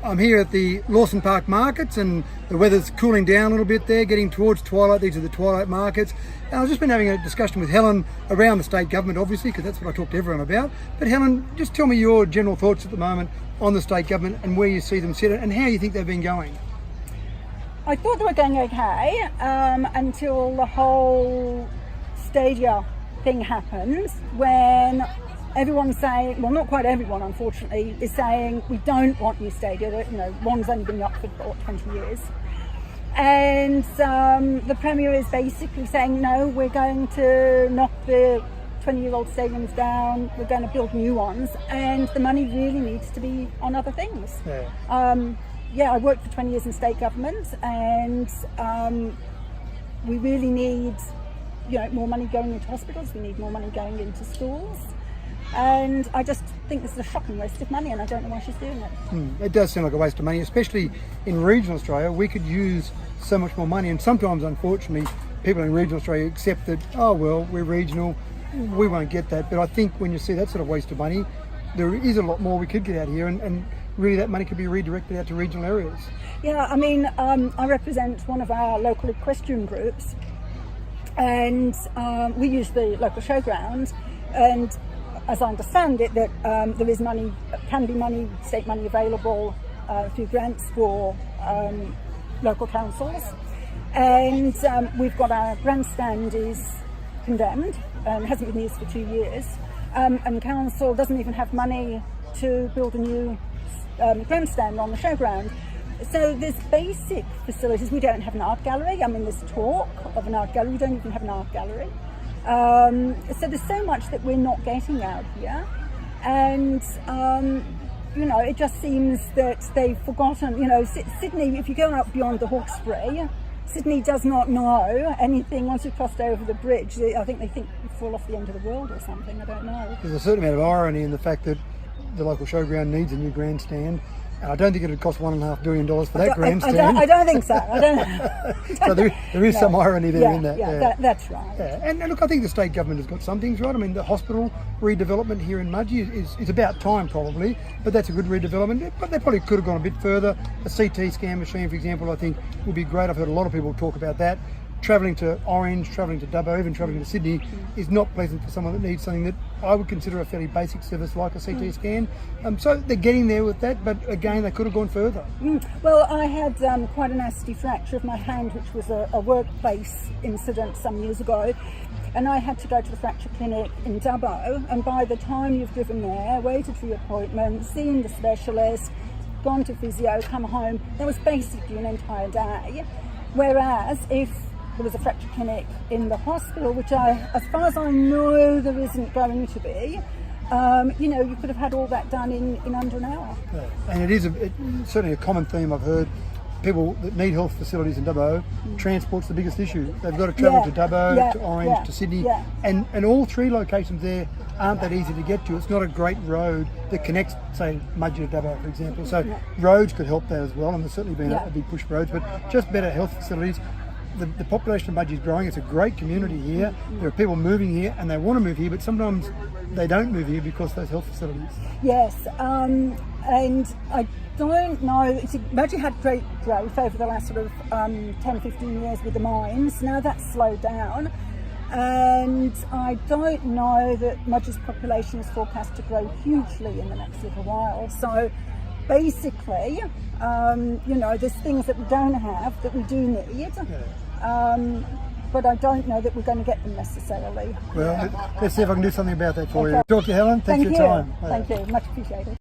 I'm here at the Lawson Park markets and the weather's cooling down a little bit there, getting towards twilight. These are the twilight markets. And I've just been having a discussion with Helen around the state government, obviously, because that's what I talk to everyone about. But Helen, just tell me your general thoughts at the moment on the state government and where you see them sit and how you think they've been going. I thought they were going okay until the whole Stadia thing happened, when everyone's saying, well, not quite everyone, unfortunately, is saying we don't want new Stadia. You know, one's only been up for 20 years. And the Premier is basically saying, no, we're going to knock the 20-year-old stadiums down, we're going to build new ones, and the money really needs to be on other things. I worked for 20 years in state government, and we really need, more money going into hospitals, we need more money going into schools. And I just think this is a shocking waste of money, and I don't know why she's doing it. It does seem like a waste of money, especially in regional Australia. We could use so much more money, and sometimes, unfortunately, people in regional Australia accept that, oh well, we're regional, we won't get that. But I think when you see that sort of waste of money, there is a lot more we could get out here, and really that money could be redirected out to regional areas. Yeah, I mean, I represent one of our local equestrian groups, and we use the local showground, and as I understand it, that there is money, can be money, state money available through grants for local councils. And we've got our grandstand is condemned and hasn't been used for 2 years. And council doesn't even have money to build a new grandstand on the showground. So there's basic facilities. We don't have an art gallery. I mean, there's talk of an art gallery. We don't even have an art gallery. So there's so much that we're not getting out here, and it just seems that they've forgotten. Sydney, if you go out beyond the Hawkesbury, Sydney does not know anything once you've crossed over the bridge. I think they think you fall off the end of the world or something. I don't know. There's a certain amount of irony in the fact that the local showground needs a new grandstand. I don't think it would cost $1.5 billion for that grandstand. I don't think so. I don't. So there is some irony there in that. Yeah, that's right. Yeah. And look, I think the state government has got some things right. I mean, the hospital redevelopment here in Mudgee is about time probably, but that's a good redevelopment. But they probably could have gone a bit further. A CT scan machine, for example, I think would be great. I've heard a lot of people talk about that. Travelling to Orange, travelling to Dubbo, even travelling to Sydney is not pleasant for someone that needs something that I would consider a fairly basic service like a CT scan. So they're getting there with that, but again, they could have gone further. Well, I had quite a nasty fracture of my hand, which was a workplace incident some years ago, and I had to go to the fracture clinic in Dubbo, and by the time you've driven there, waited for your appointment, seen the specialist, gone to physio, come home, that was basically an entire day. Whereas if there was a fracture clinic in the hospital, which as far as I know, there isn't going to be. You could have had all that done in under an hour. Yeah. And it is certainly a common theme I've heard. People that need health facilities in Dubbo, transport's the biggest issue. They've got to travel to Dubbo, to Orange, to Sydney, and all three locations there aren't that easy to get to. It's not a great road that connects, say, Mudgee to Dubbo, for example. So roads could help that as well, and there's certainly been a big push for roads, but just better health facilities. The population of Mudgee is growing. It's a great community here. There are people moving here and they want to move here, but sometimes they don't move here because of those health facilities. Yes, and I don't know, Mudgee had great growth over the last sort of 10-15 years with the mines. Now that's slowed down, and I don't know that Mudgee's population is forecast to grow hugely in the next little while. So basically, there's things that we don't have that we do need. But I don't know that we're going to get them necessarily. Well, let's see if I can do something about that for you. Talk to Helen. Thanks for your time. Thank you. Much appreciated.